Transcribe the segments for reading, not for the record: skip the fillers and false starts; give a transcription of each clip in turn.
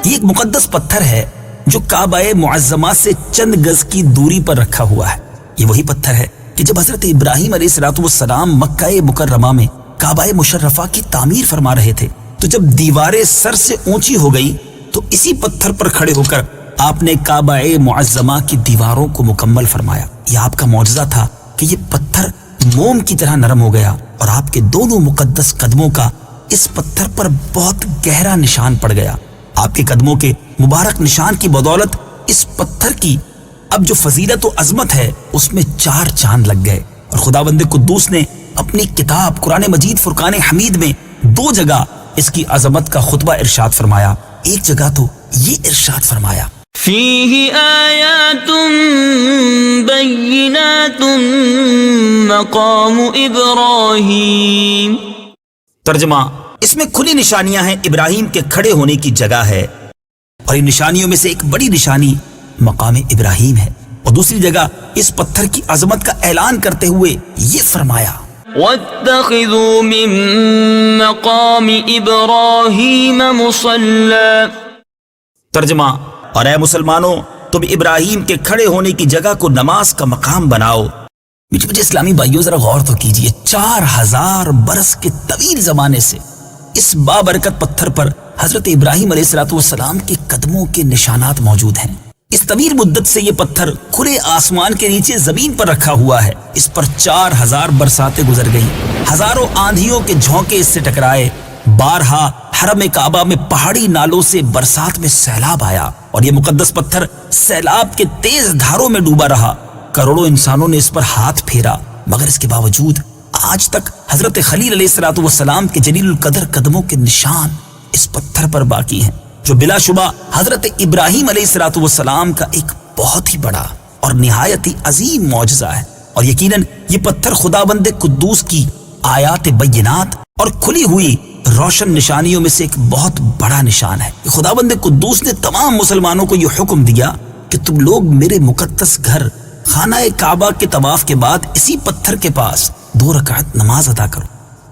یہ ایک مقدس پتھر ہے جو کعبہ معظمہ سے چند گز کی دوری پر رکھا ہوا ہے۔ یہ وہی پتھر ہے کہ جب حضرت ابراہیم علیہ السلام مکہ مکرمہ میں کعبہ مشرفہ کی تعمیر فرما رہے تھے تو جب دیواریں سر سے اونچی ہو گئی تو اسی پتھر پر کھڑے ہو کر آپ نے کعبہ معظمہ کی دیواروں کو مکمل فرمایا۔ یہ آپ کا معجزہ تھا کہ یہ پتھر موم کی طرح نرم ہو گیا اور آپ کے دونوں مقدس قدموں کا اس پتھر پر بہت گہرا نشان پڑ گیا۔ آپ کے قدموں کے مبارک نشان کی بدولت اس پتھر کی اب جو فضیلت و عظمت ہے اس میں 4 چاند لگ گئے، اور خداوند قدوس نے اپنی کتاب قرآن مجید فرقان حمید میں 2 جگہ اس کی عظمت کا خطبہ ارشاد فرمایا۔ ایک جگہ تو یہ ارشاد فرمایا، فيه آيات بينات مقام إبراهيم۔ ترجمہ، اس میں کھلی نشانیاں ہیں، ابراہیم کے کھڑے ہونے کی جگہ ہے، اور ان نشانیوں میں سے ایک بڑی نشانی مقام ابراہیم ہے۔ اور دوسری جگہ اس پتھر کی عظمت کا اعلان کرتے ہوئے یہ فرمایا، واتخذوا من مقام إبراهيم مصلى۔ ترجمہ، اور اے مسلمانوں، تم ابراہیم کے کھڑے ہونے کی جگہ کو نماز کا مقام بناؤ۔ مجھے اسلامی بھائیوں ذرا غور تو کیجئے، 4000 برس کے طویل زمانے سے اس بابرکت پتھر پر حضرت ابراہیم علیہ السلام کے قدموں کے نشانات موجود ہیں۔ اس طویل مدت سے یہ پتھر کھلے آسمان کے نیچے زمین پر رکھا ہوا ہے۔ اس پر 4000 برساتیں گزر گئیں، ہزاروں آندھیوں کے جھونکے اس سے ٹکرائے، بارہا حرم کعبہ میں پہاڑی نالوں سے برسات میں سیلاب آیا، اور یہ مقدس پتھر سیلاب کے تیز دھاروں میں ڈوبا رہا۔ کروڑوں انسانوں نے اس پر ہاتھ پھیرا، مگر اس کے باوجود آج تک حضرت خلیل علیہ السلام کے جلیل القدر قدموں کے نشان اس پتھر پر باقی ہیں، جو بلا شبہ حضرت ابراہیم علیہ السلام کا ایک بہت ہی بڑا اور نہایت ہی عظیم معجزہ ہے۔ اور یقیناً یہ پتھر خداوند قدوس کی آیات بینات اور کھلی ہوئی روشن نشانیوں میں سے ایک بہت بڑا نشان ہے۔ خداوند قدوس نے تمام مسلمانوں کو یہ حکم دیا کہ تم لوگ میرے مقدس گھر خانہ کعبہ کے طواف کے بعد اسی پتھر کے پاس 2 رکعت نماز ادا کرو۔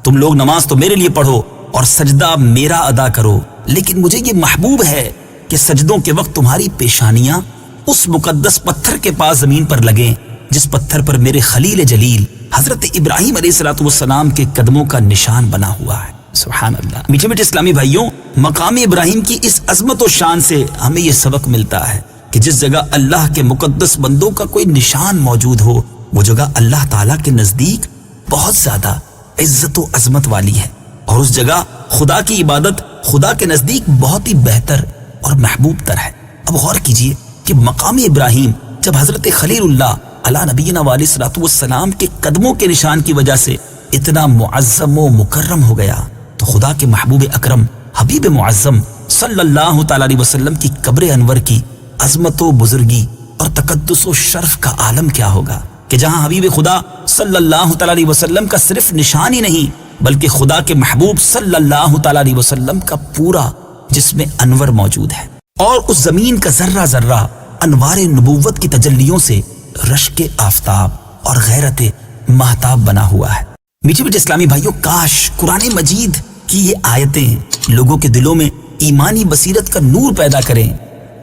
تم لوگ نماز تو میرے لیے پڑھو اور سجدہ میرا ادا کرو، لیکن مجھے یہ محبوب ہے کہ سجدوں کے وقت تمہاری پیشانیاں اس مقدس پتھر کے پاس زمین پر لگیں جس پتھر پر میرے خلیل جلیل حضرت ابراہیم علیہ السلام کے قدموں کا نشان بنا ہوا ہے۔ سبحان اللہ۔ میٹھے میٹھے اسلامی بھائیوں، مقام ابراہیم کی اس عظمت و شان سے ہمیں یہ سبق ملتا ہے کہ جس جگہ اللہ کے مقدس بندوں کا کوئی نشان موجود ہو، وہ جگہ اللہ تعالیٰ کے نزدیک بہت زیادہ عزت و عظمت والی ہے، اور اس جگہ خدا کی عبادت خدا کے نزدیک بہت ہی بہتر اور محبوب تر ہے۔ اب غور کیجئے کہ مقام ابراہیم جب حضرت خلیل اللہ علی نبینا علیہ الصلوۃ والسلام کے قدموں کے نشان کی وجہ سے اتنا معظم و مکرم ہو گیا، تو خدا کے محبوب اکرم حبیب معظم صلی اللہ تعالی علیہ وسلم کی قبر انور کی عظمت و بزرگی اور تقدس و شرف کا عالم کیا ہوگا، کہ جہاں حبیب خدا صلی اللہ تعالی علیہ وسلم کا صرف نشان ہی نہیں بلکہ خدا کے محبوب صلی اللہ تعالی علیہ وسلم کا پورا جسم انور موجود ہے، اور اس زمین کا ذرہ ذرہ انوار نبوت کی تجلیوں سے رشک آفتاب اور غیرت مہتاب بنا ہوا ہے۔ میٹھے میٹھے اسلامی بھائیوں، کاش قرآن مجید کی یہ آیتیں لوگوں کے دلوں میں ایمانی بصیرت کا نور پیدا کریں،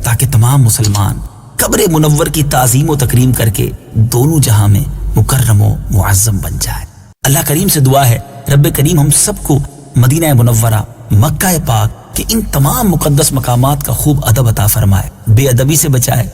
تاکہ تمام مسلمان قبر منور کی تعظیم و تکریم کر کے دونوں جہاں میں مکرم و معظم بن جائے۔ اللہ کریم سے دعا ہے رب کریم ہم سب کو مدینہ منورہ مکہ پاک کہ ان تمام مقدس مقامات کا خوب ادب عطا فرمائے، بے ادبی سے بچائے،